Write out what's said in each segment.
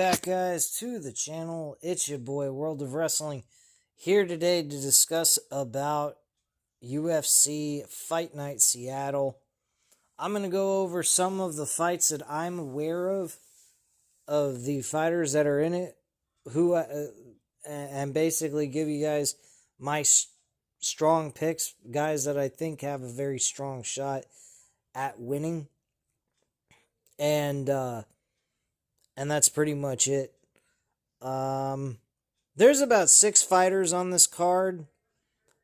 back, guys, to the channel. It's your boy, World of Wrestling, here today to discuss about UFC Fight Night Seattle. I'm going to go over some of the fights that I'm aware of the fighters that are in it, and basically give you guys my strong picks, guys that I think have a very strong shot at winning. And that's pretty much it. There's about 6 fighters on this card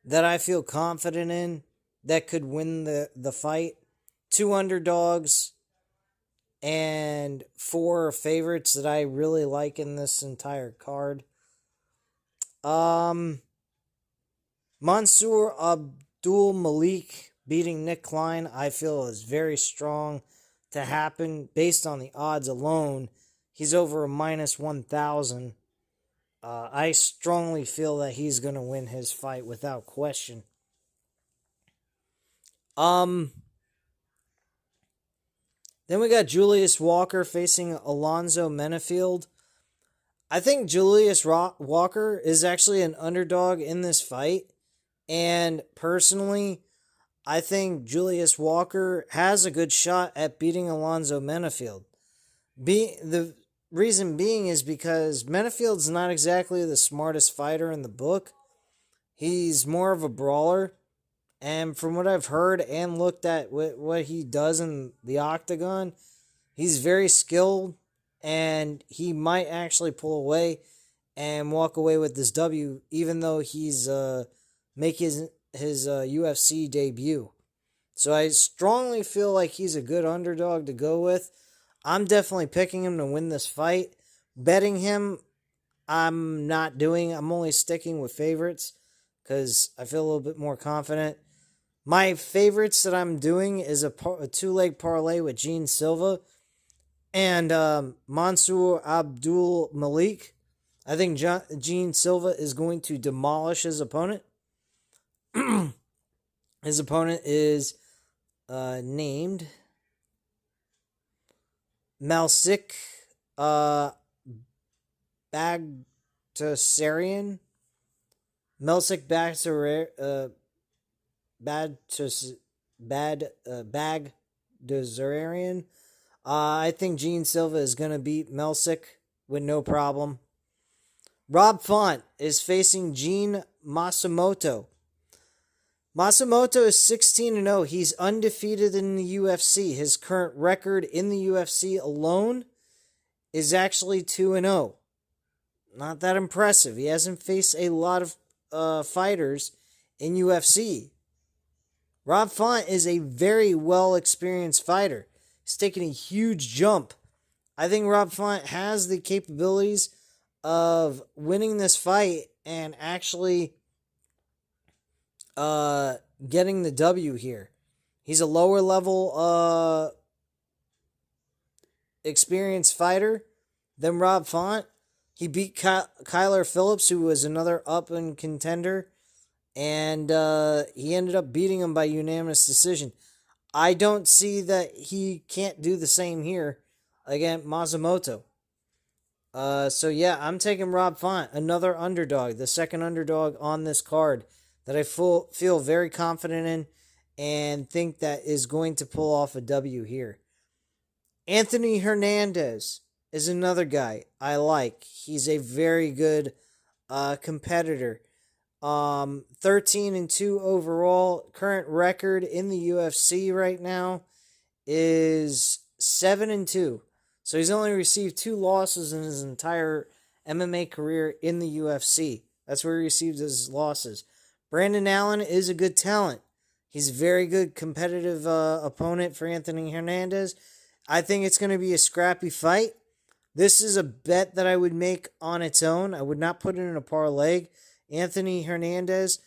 that I feel confident in that could win the fight. 2 underdogs and 4 favorites that I really like in this entire card. Mansoor Abdul Malik beating Nick Klein, I feel, is very strong to happen based on the odds alone. He's over a minus 1,000. I strongly feel that he's going to win his fight without question. Then we got Julius Walker facing Alonzo Menifield. I think Julius Walker is actually an underdog in this fight. And personally, I think Julius Walker has a good shot at beating Alonzo Menifield. The reason being is because Menifield's not exactly the smartest fighter in the book. He's more of a brawler. And from what I've heard and looked at what he does in the octagon, he's very skilled. And he might actually pull away and walk away with this W, even though he's make his UFC debut. So I strongly feel like he's a good underdog to go with. I'm definitely picking him to win this fight. Betting him, I'm not doing. I'm only sticking with favorites because I feel a little bit more confident. My favorites that I'm doing is a 2-leg parlay with Gene Silva and Mansoor Abdul Malik. I think Gene Silva is going to demolish his opponent. His opponent is named Malsik Bagdasaryan. Malsik Bagdasaryan. I think Gene Silva is going to beat Malsik with no problem. Rob Font is facing Gene Matsumoto. Matsumoto is 16-0. He's undefeated in the UFC. His current record in the UFC alone is actually 2-0. Not that impressive. He hasn't faced a lot of fighters in UFC. Rob Font is a very well-experienced fighter. He's taken a huge jump. I think Rob Font has the capabilities of winning this fight and actually getting the W here. He's a lower level experienced fighter than Rob Font. He beat Kyler Phillips, who was another up-and contender, and he ended up beating him by unanimous decision. I don't see that he can't do the same here against Matsumoto. So yeah, I'm taking Rob Font, another underdog, the second underdog on this card that I feel very confident in and think that is going to pull off a W here. Anthony Hernandez is another guy I like. He's a very good competitor. 13-2 overall. Current record in the UFC right now is 7-2. So he's only received 2 losses in his entire MMA career in the UFC. That's where he received his losses. Brandon Allen is a good talent. He's a very good competitive opponent for Anthony Hernandez. I think it's going to be a scrappy fight. This is a bet that I would make on its own. I would not put it in a parlay. Anthony Hernandez,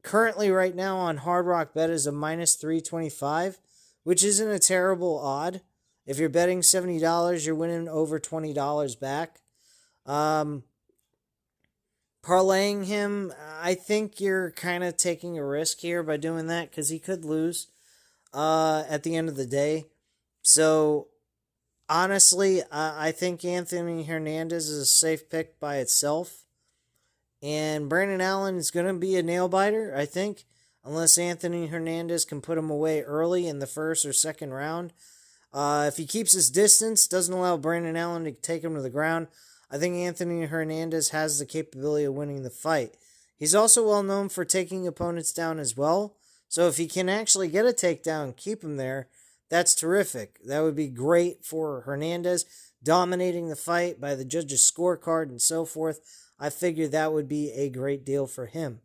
currently right now on Hard Rock Bet, is a minus 325, which isn't a terrible odd. If you're betting $70, you're winning over $20 back. Parlaying him, I think you're kind of taking a risk here by doing that because he could lose at the end of the day. So Honestly, I think Anthony Hernandez is a safe pick by itself. And Brandon Allen is going to be a nail biter, I think, unless Anthony Hernandez can put him away early in the first or second round. If he keeps his distance, doesn't allow Brandon Allen to take him to the ground, I think Anthony Hernandez has the capability of winning the fight. He's also well known for taking opponents down as well. So if he can actually get a takedown and keep him there, that's terrific. That would be great for Hernandez, dominating the fight by the judges' scorecard and so forth. I figured that would be a great deal for him.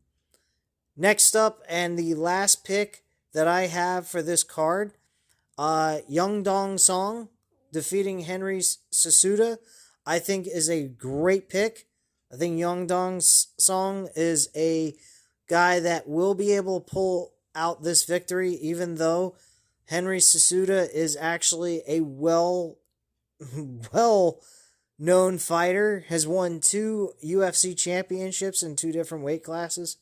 Next up, and the last pick that I have for this card, Young Dong Song defeating Henry Sasuda, I think is a great pick. I think Young Dong Song is a guy that will be able to pull out this victory, even though Henry Sasuda is actually a well known fighter, has won 2 UFC championships in 2 different weight classes.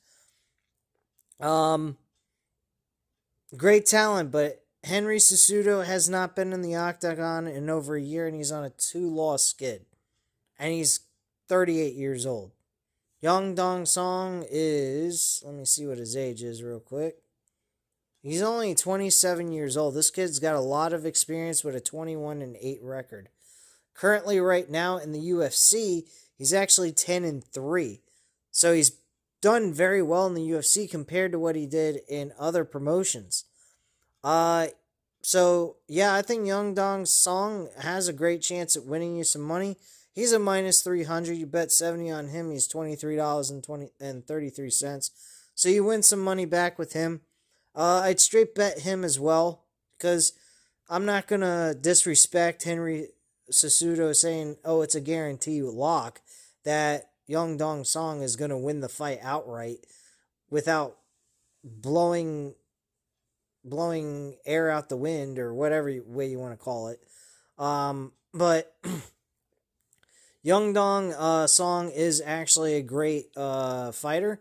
Great talent, but Henry Cejudo has not been in the octagon in over a year, and he's on a 2-loss skid. And he's 38 years old. Young Dong Song is, let me see what his age is real quick. He's only 27 years old. This kid's got a lot of experience with a 21-8 record. Currently, right now in the UFC, he's actually 10-3. So he's done very well in the UFC compared to what he did in other promotions. So yeah, I think Young Dong Song has a great chance at winning you some money. He's a minus 300. You bet 70 on him. He's $23.33. So you win some money back with him. I'd straight bet him as well, because I'm not going to disrespect Henry Cejudo saying, oh, it's a guarantee lock that Young Dong Song is going to win the fight outright without blowing air out the wind, or whatever way you want to call it. But Young Dong Song is actually a great fighter.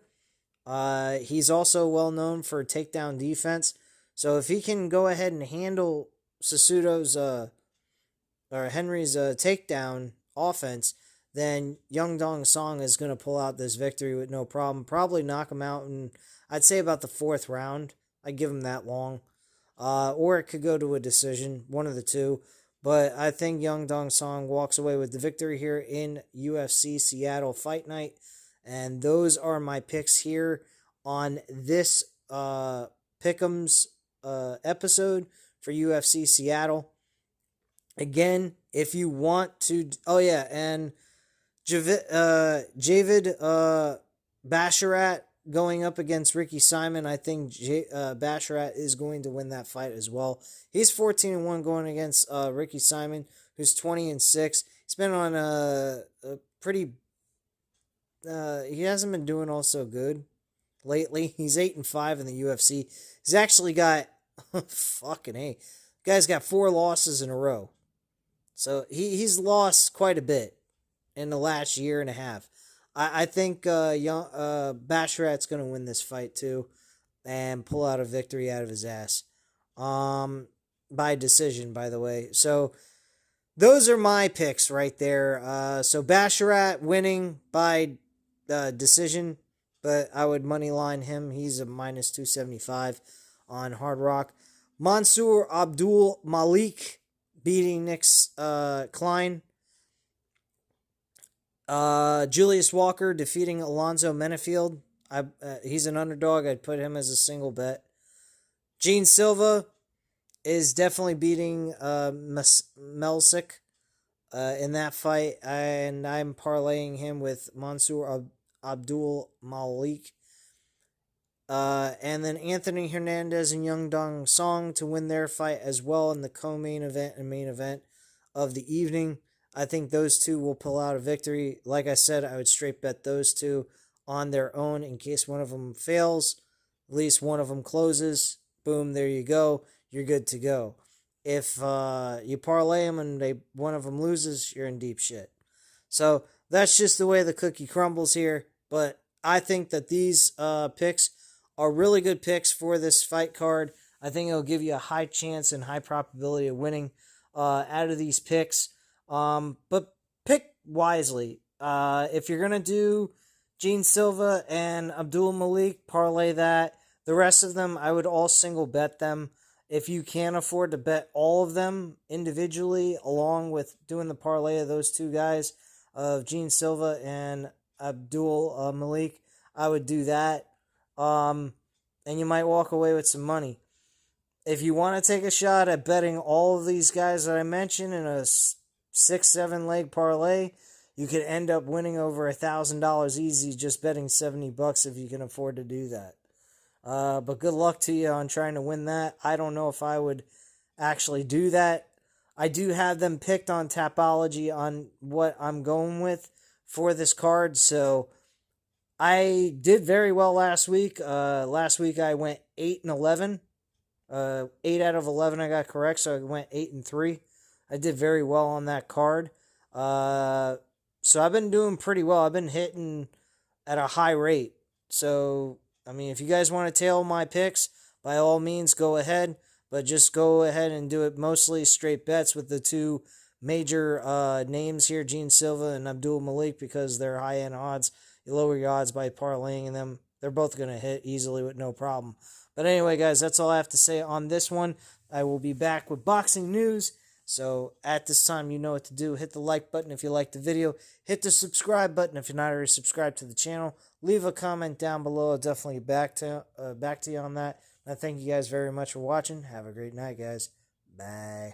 He's also well known for takedown defense. So if he can go ahead and handle Cejudo's or Henry's takedown offense, then Young Dong Song is going to pull out this victory with no problem. Probably knock him out in, I'd say, about the 4th round. I'd give him that long. Or it could go to a decision, one of the two. But I think Young Dong Song walks away with the victory here in UFC Seattle Fight Night. And those are my picks here on this Pick'ems episode for UFC Seattle. Again, if you want to... Oh, yeah, and Javid Basharat going up against Ricky Simon. I think Basharat is going to win that fight as well. He's 14-1 going against Ricky Simon, who's 20-6. He's been on a pretty... he hasn't been doing all so good lately. He's 8-5 in the UFC. He's actually got... fucking A. Guy's got 4 losses in a row. So he's lost quite a bit in the last year and a half. I think Basharat's going to win this fight too and pull out a victory out of his ass. By decision, by the way. So those are my picks right there. So Basharat winning by decision, but I would moneyline him. He's a minus 275 on Hard Rock. Mansour Abdul Malik beating Nick Klein. Julius Walker defeating Alonzo Menafield. He's an underdog. I'd put him as a single bet. Gene Silva is definitely beating Melsick in that fight, and I'm parlaying him with Mansour Abdul Malik. And then Anthony Hernandez and Young Dong Song to win their fight as well in the co-main event and main event of the evening. I think those two will pull out a victory. Like I said, I would straight bet those two on their own in case one of them fails. At least one of them closes. Boom, there you go. You're good to go. If you parlay them and one of them loses, you're in deep shit. So that's just the way the cookie crumbles here. But I think that these picks are really good picks for this fight card. I think it'll give you a high chance and high probability of winning out of these picks. But pick wisely. If you're going to do Gene Silva and Abdul Malik, parlay that. The rest of them, I would all single bet them. If you can't afford to bet all of them individually, along with doing the parlay of those two guys, of Gene Silva and Abdul Malik, I would do that. And you might walk away with some money. If you want to take a shot at betting all of these guys that I mentioned in a 6-7 leg parlay, you could end up winning over $1,000 easy just betting $70 if you can afford to do that. But good luck to you on trying to win that. I don't know if I would actually do that. I do have them picked on Tapology on what I'm going with for this card. So I did very well last week. Last week I went 8-11. 8 out of 11 I got correct, so I went 8-3. I did very well on that card. So I've been doing pretty well. I've been hitting at a high rate. So, I mean, if you guys want to tail my picks, by all means, go ahead. But just go ahead and do it mostly straight bets with the two major names here, Gene Silva and Abdul Malik, because they're high-end odds. You lower your odds by parlaying them. They're both going to hit easily with no problem. But anyway, guys, that's all I have to say on this one. I will be back with boxing news. So at this time, you know what to do. Hit the like button if you liked the video. Hit the subscribe button if you're not already subscribed to the channel. Leave a comment down below. I'll definitely get back to you on that. I thank you guys very much for watching. Have a great night, guys. Bye.